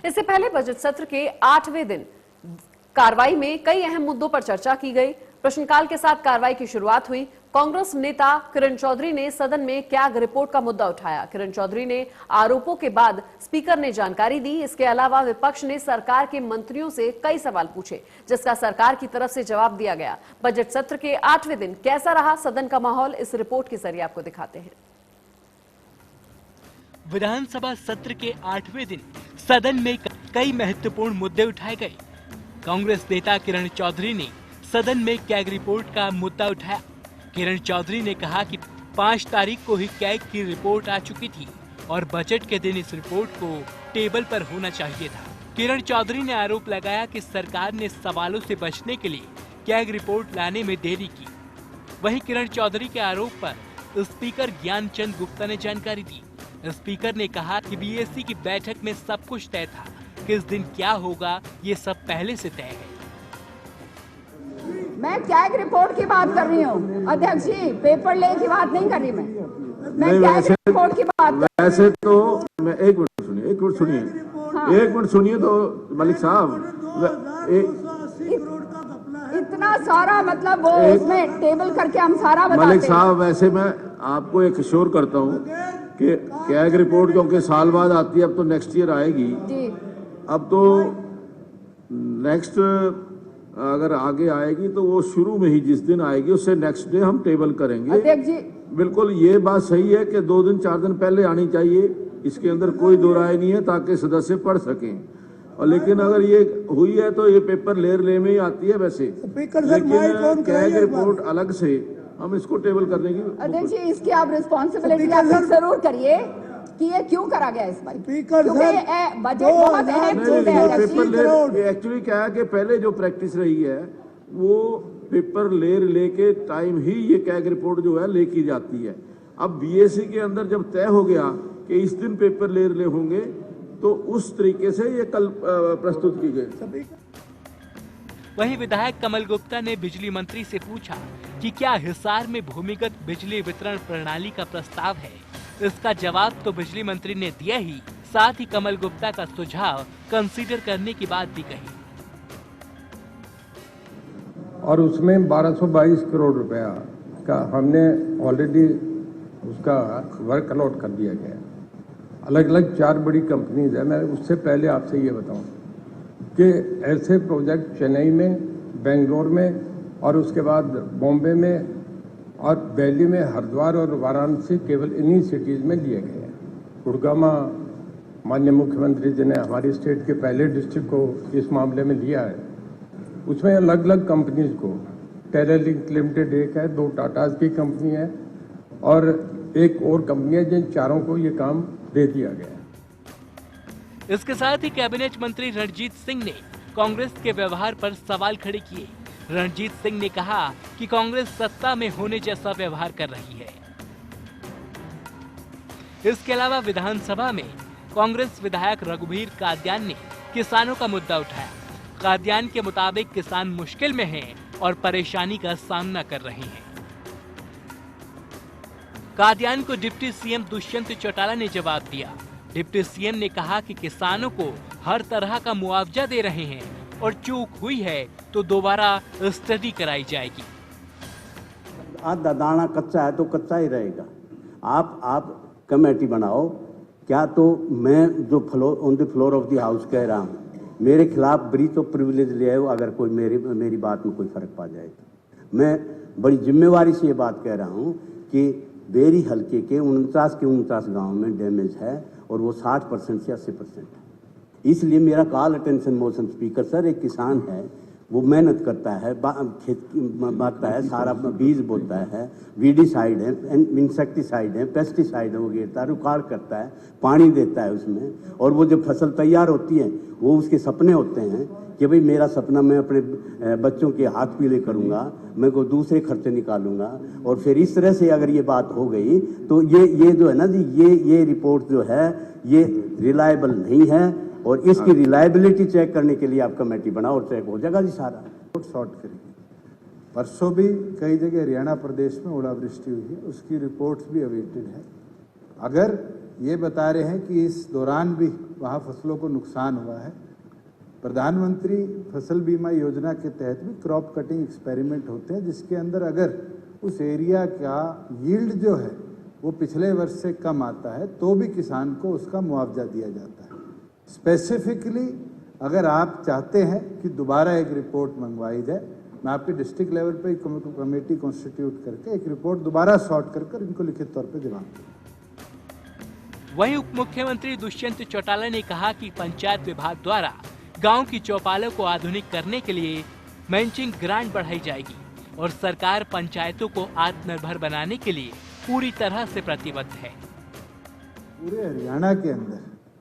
इससे पहले बजट सत्र के 8वें दिन कार्रवाई में कई अहम मुद्दों पर चर्चा की गई। प्रश्नकाल के साथ कार्रवाई की शुरुआत हुई। कांग्रेस नेता किरण चौधरी ने सदन में कैग रिपोर्ट का मुद्दा उठाया। किरण चौधरी ने आरोपों के बाद स्पीकर ने जानकारी दी। इसके अलावा विपक्ष ने सरकार के मंत्रियों से कई सवाल पूछे, जिसका सरकार की तरफ से जवाब दिया गया। बजट सत्र के 8वें दिन कैसा रहा सदन का माहौल, इस रिपोर्ट के जरिए आपको दिखाते हैं। विधानसभा सत्र के 8वें दिन सदन में कई महत्वपूर्ण मुद्दे उठाए गए। कांग्रेस नेता किरण चौधरी ने सदन में कैग रिपोर्ट का मुद्दा उठाया। किरण चौधरी ने कहा कि 5 तारीख को ही कैग की रिपोर्ट आ चुकी थी और बजट के दिन इस रिपोर्ट को टेबल पर होना चाहिए था। किरण चौधरी ने आरोप लगाया कि सरकार ने सवालों से बचने के लिए कैग रिपोर्ट लाने में देरी की। वहीं किरण चौधरी के आरोप पर स्पीकर ज्ञानचंद गुप्ता ने जानकारी दी। स्पीकर ने कहा कि बीएससी की बैठक में सब कुछ तय था, किस दिन क्या होगा ये सब पहले से तय है। मैं कैग रिपोर्ट की बात कर रही हूँ अध्यक्ष जी, पेपर ले की बात नहीं कर रही मैं कैग रिपोर्ट की बात। वैसे तो मैं एक मिनट सुनिए तो मलिक साहब, इतना सारा मतलब वो उसमें टेबल करके हम सारा बताते हैं। मलिक साहब, वैसे मैं आपको एक श्योर करता हूँ कि कैग रिपोर्ट क्योंकि साल बाद आती है, अब तो नेक्स्ट ईयर आएगी जी। अब तो नेक्स्ट अगर आगे आएगी तो वो शुरू में ही जिस दिन आएगी उससे नेक्स्ट डे हम टेबल करेंगे। अध्यक्ष जी बिल्कुल ये बात सही है कि 2 दिन 4 दिन पहले आनी चाहिए, इसके अंदर कोई दो राय नहीं है, ताकि सदस्य पढ़ सकें। और लेकिन अगर ये हुई है तो ये पेपर ले में ही आती है वैसे, लेकिन कैग रिपोर्ट अलग से हम इसको टेबल करने की। अध्यक्ष जी इसकी आप रिस्पॉन्सिबिलिटी जरूर करिए कि ये क्यों करा गया इस बार, क्योंकि बजट बहुत अहम चीज है। एक्चुअली क्या है कि पहले जो प्रैक्टिस रही है वो पेपर लेके टाइम ही ये कैग रिपोर्ट जो है लेकी जाती है। अब बीएससी के अंदर जब तय हो गया कि इस दिन पेपर ले होंगे तो उस तरीके से ये कल प्रस्तुत की गई। वहीं विधायक कमल गुप्ता ने बिजली मंत्री से पूछा कि क्या हिसार में भूमिगत बिजली वितरण प्रणाली का प्रस्ताव है। इसका जवाब तो बिजली मंत्री ने दिया ही, साथ ही कमल गुप्ता का सुझाव कंसीडर करने की बात भी कही। और उसमें 1222 करोड़ रुपया का हमने ऑलरेडी उसका वर्क अलॉट कर दिया गया। अलग अलग 4 बड़ी कंपनीज है। मैं उससे पहले आपसे ये बताऊं कि ऐसे प्रोजेक्ट चेन्नई में, बेंगलोर में और उसके बाद बॉम्बे में और दिल्ली में, हरिद्वार और वाराणसी, केवल इन्हीं सिटीज में लिए गए हैं। गुड़गामा माननीय मुख्यमंत्री जी ने हमारी स्टेट के पहले डिस्ट्रिक्ट को इस मामले में लिया है। उसमें अलग अलग कंपनीज को, टेरालिंक लिमिटेड एक है, 2 टाटाज की कंपनी है और एक और कंपनी है, जिन चारों को ये काम दे दिया गया है। इसके साथ ही कैबिनेट मंत्री रणजीत सिंह ने कांग्रेस के व्यवहार पर सवाल खड़े किए। रणजीत सिंह ने कहा कि कांग्रेस सत्ता में होने जैसा व्यवहार कर रही है। इसके अलावा विधानसभा में कांग्रेस विधायक रघुवीर कादियान ने किसानों का मुद्दा उठाया। कादियान के मुताबिक किसान मुश्किल में हैं और परेशानी का सामना कर रहे हैं। कादियान को डिप्टी सीएम दुष्यंत चौटाला ने जवाब दिया। डिप्टी सीएम ने कहा कि किसानों को हर तरह का मुआवजा दे रहे हैं और चूक हुई है तो दोबारा स्टडी कराई जाएगी। आधा दाना कच्चा है तो कच्चा ही रहेगा। आप कमेटी बनाओ। क्या तो मैं जो on the floor of the house कह रहा हूँ, मेरे खिलाफ ब्रीच ऑफ प्रिविलेज ले आए अगर कोई मेरी बात में कोई फर्क पा जाए तो। मैं बड़ी जिम्मेवारी से ये बात कह रहा हूँ कि बेरी हल्के के 49 गाँव में डैमेज है और वो 60% से 80% है। इसलिए मेरा call attention motion speaker sir, एक किसान है, वो मेहनत करता है, खेत बांटता है, सारा बीज बोता है, वीडीसाइड है, इंसेक्टिसाइड है, पेस्टिसाइड है, वो गिरता है, रुकाड़ करता है, पानी देता है उसमें, और वो जब फसल तैयार होती है वो उसके सपने होते हैं कि भाई मेरा सपना, मैं अपने बच्चों के हाथ पीले करूंगा, मैं को दूसरे खर्चे निकालूंगा। और फिर इस तरह से अगर ये बात हो गई तो ये जो है ना जी, ये रिपोर्ट जो है ये रिलायबल नहीं है और इसकी रिलायबिलिटी चेक करने के लिए आप कमेटी बनाओ और चेक हो जाएगा जी सारा। शॉर्ट करेंगे। परसों भी कई जगह हरियाणा प्रदेश में ओलावृष्टि हुई है, उसकी रिपोर्ट्स भी अवेटेड है। अगर ये बता रहे हैं कि इस दौरान भी वहाँ फसलों को नुकसान हुआ है। प्रधानमंत्री फसल बीमा योजना के तहत भी क्रॉप कटिंग एक्सपेरिमेंट होते हैं, जिसके अंदर अगर उस एरिया का यील्ड जो है वो पिछले वर्ष से कम आता है तो भी किसान को उसका मुआवजा दिया जाता है। स्पेसिफिकली अगर आप चाहते हैं कि दोबारा एक रिपोर्ट मंगवाई जाए, मैं आपके डिस्ट्रिक्ट लेवल पे कमेटी कॉन्स्टिट्यूट करके एक रिपोर्ट दोबारा सॉर्ट कर इनको लिखित तौर पे जवाब दूंगा। वहीं उप मुख्यमंत्री दुष्यंत चौटाला ने कहा कि पंचायत विभाग द्वारा गांव की चौपालों को आधुनिक करने के लिए मैचिंग ग्रांट बढ़ाई जाएगी और सरकार पंचायतों को आत्मनिर्भर बनाने के लिए पूरी तरह से प्रतिबद्ध है। पूरे हरियाणा के अंदर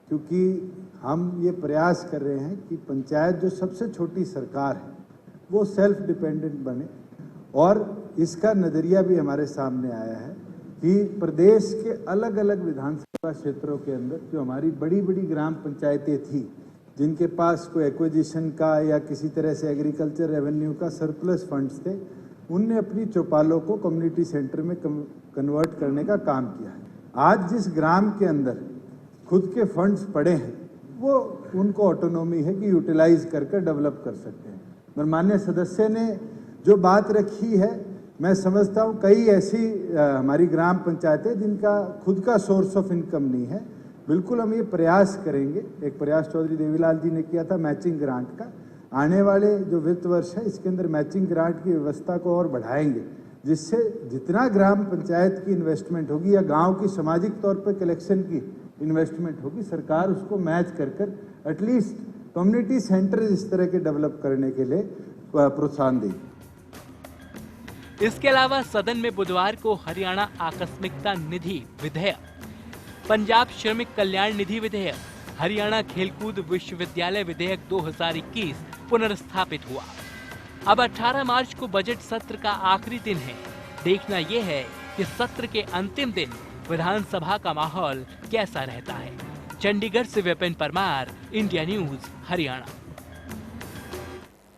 क्योंकि हम ये प्रयास कर रहे हैं कि पंचायत जो सबसे छोटी सरकार है वो सेल्फ डिपेंडेंट बने, और इसका नज़रिया भी हमारे सामने आया है कि प्रदेश के अलग अलग विधानसभा क्षेत्रों के अंदर जो हमारी बड़ी बड़ी ग्राम पंचायतें थी, जिनके पास कोई एक्विजिशन का या किसी तरह से एग्रीकल्चर रेवेन्यू का सरप्लस फंड्स थे, उनने अपनी चौपालों को कम्युनिटी सेंटर में कन्वर्ट करने का काम किया है। आज जिस ग्राम के अंदर खुद के फंड्स पड़े हैं वो उनको ऑटोनॉमी है कि यूटिलाइज करके डेवलप कर सकते हैं। पर माननीय सदस्य ने जो बात रखी है, मैं समझता हूँ कई ऐसी हमारी ग्राम पंचायतें जिनका खुद का सोर्स ऑफ इनकम नहीं है। बिल्कुल हम ये प्रयास करेंगे, एक प्रयास चौधरी देवीलाल जी ने किया था मैचिंग ग्रांट का, आने वाले जो वित्त वर्ष है इसके अंदर मैचिंग ग्रांट की व्यवस्था को और बढ़ाएंगे, जिससे जितना ग्राम पंचायत की इन्वेस्टमेंट होगी या गांव की सामाजिक तौर पर कलेक्शन की इन्वेस्टमेंट होगी, सरकार उसको मैच कर एटलीस्ट कम्युनिटी सेंटर इस तरह के डेवलप करने के लिए प्रोत्साहन देगी। इसके अलावा सदन में बुधवार को हरियाणा आकस्मिकता निधि विधेयक, पंजाब श्रमिक कल्याण निधि विधेयक, हरियाणा खेलकूद विश्वविद्यालय विधेयक 2021 पुनर्स्थापित हुआ। अब 18 मार्च को बजट सत्र का आखिरी दिन है। देखना यह है कि सत्र के अंतिम दिन विधानसभा का माहौल कैसा रहता है। चंडीगढ़ से विपिन परमार, इंडिया न्यूज, हरियाणा।